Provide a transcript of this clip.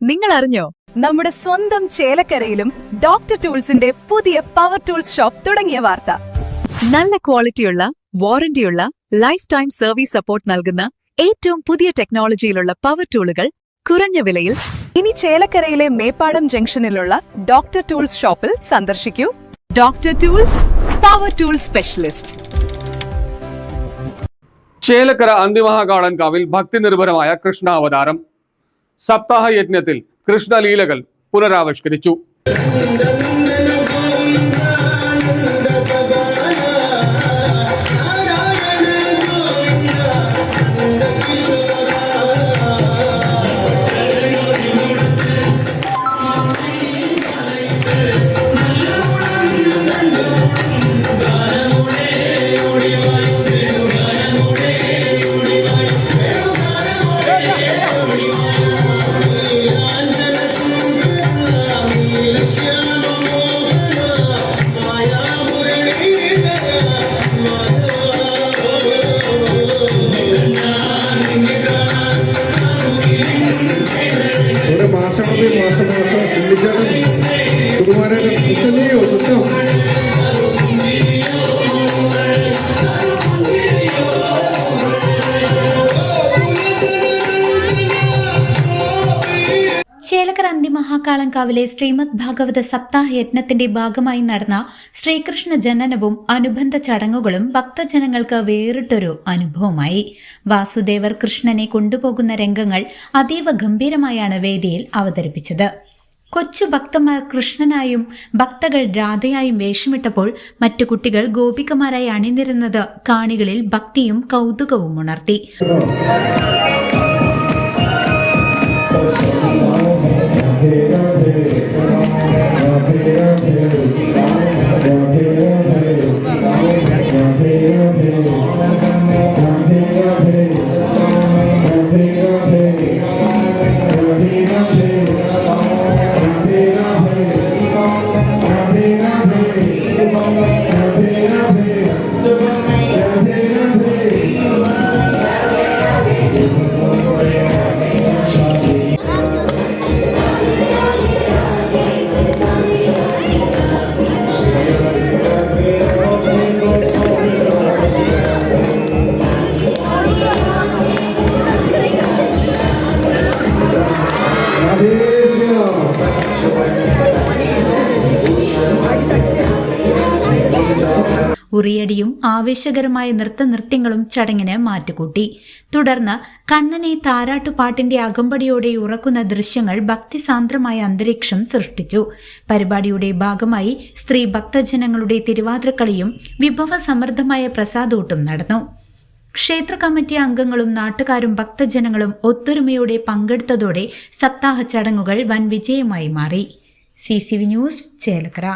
നിങ്ങൾ അറിഞ്ഞോ, നമ്മുടെ സ്വന്തം ചേലക്കരയിലും ഡോക്ടർ ടൂൾസിന്റെ പുതിയ പവർ ടൂൾസ് ഷോപ്പ് തുടങ്ങിയ വാർത്ത. നല്ല ക്വാളിറ്റിയുള്ള, വാറന്റിയുള്ള, ലൈഫ് ടൈം സർവീസ് സപ്പോർട്ട് നൽകുന്ന ഏറ്റവും പുതിയ ടെക്നോളജിയിലുള്ള പവർ ടൂളുകൾ കുറഞ്ഞ വിലയിൽ ഇനി ചേലക്കരയിലെ മേപ്പാടം ജംഗ്ഷനിലുള്ള ഡോക്ടർ ടൂൾസ് ഷോപ്പിൽ സന്ദർശിക്കൂ. Doctor tools, power tool specialist. Chelakkara അന്തിമഹാകാളൻകാവിൽ ഭക്തി നിർഭരമായ കൃഷ്ണാവതാരം. സപ്താഹ യജ്ഞത്തിൽ കൃഷ്ണലീലകൾ പുനരാവിഷ്കരിച്ചു. ചേലക്കര അന്തിമഹാകാളൻകാവിലെ ശ്രീമദ് ഭാഗവത സപ്താഹ യജ്ഞത്തിന്റെ ഭാഗമായി നടന്ന ശ്രീകൃഷ്ണ ജനനവും അനുബന്ധ ചടങ്ങുകളും ഭക്തജനങ്ങൾക്ക് വേറിട്ടൊരു അനുഭവമായി. വാസുദേവർ കൃഷ്ണനെ കൊണ്ടുപോകുന്ന രംഗങ്ങൾ അതീവ ഗംഭീരമായാണ് വേദിയിൽ അവതരിപ്പിച്ചത്. കൊച്ചു ഭക്തന്മാർ കൃഷ്ണനായും ഭക്തകൾ രാധയായും വേഷമിട്ടപ്പോൾ മറ്റു കുട്ടികൾ ഗോപികമാരായി അണിനിരുന്നത് കാണികളിൽ ഭക്തിയും കൗതുകവും ഉണർത്തി. ഉറിയടിയും ആവേശകരമായ നൃത്തങ്ങളും ചടങ്ങിന് മാറ്റുകൂട്ടി. തുടർന്ന് കണ്ണനെ താരാട്ടുപാട്ടിന്റെ അകമ്പടിയോടെ ഉറക്കുന്ന ദൃശ്യങ്ങൾ ഭക്തിസാന്ദ്രമായ അന്തരീക്ഷം സൃഷ്ടിച്ചു. പരിപാടിയുടെ ഭാഗമായി സ്ത്രീ ഭക്തജനങ്ങളുടെ തിരുവാതിരക്കളിയും വിഭവസമൃദ്ധമായ പ്രസാദൂട്ടും നടന്നു. ക്ഷേത്ര കമ്മിറ്റി അംഗങ്ങളും നാട്ടുകാരും ഭക്തജനങ്ങളും ഒത്തൊരുമയോടെ പങ്കെടുത്തതോടെ സപ്താഹ ചടങ്ങുകൾ വൻ വിജയമായി മാറി. CCV news, Chelakkara.